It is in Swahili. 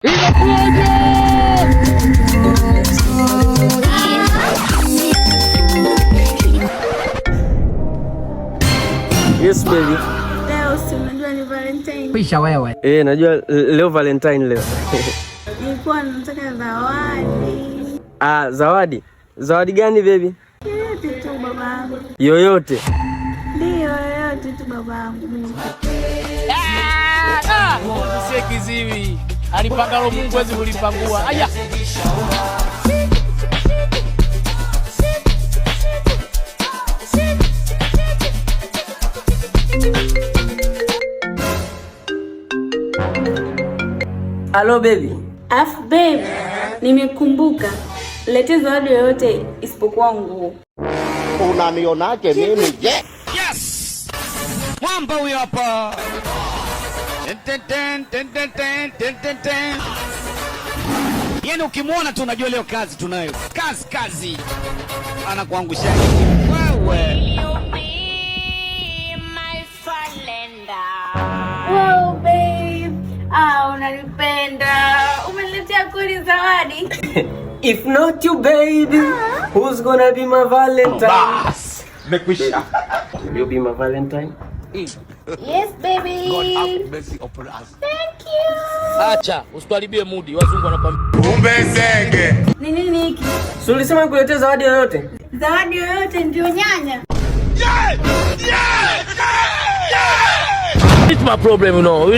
Yes baby. Leo si unajua ni Valentine. Pisha wewe. Najua leo Valentine leo. Nilikuwa nataka zawadi. Zawadi? Zawadi gani baby? Yoyote tu babangu. Yoyote? Ndio, yoyote tu babangu. Sie kiziwi. Alipangalo Mungu hawezi kulipangua. Aya. Hello baby. Babe, nimekumbuka. Lete zawadi yoyote isipokuwa nguo. Unanionaje mimi? Yes! Mwamba huyo hapa. Yaani ukimwona tu unajua leo kazi tunayo. Kazi. Anakuangusha. Wewe. Wow babe. Unanipenda. Umeniletea kweli zawadi? If not you baby, who's gonna be my Valentine? Mekwisha. You be my Valentine? Yes baby. God have mercy upon us. Thank you. Acha, usituharibie mudi. Wazungu wanakwambia. Umbezege. Ni nini hiki? So ulisema nikuletee zawadi yoyote? Zawadi yoyote ndio nyanya. It's my problem, you know.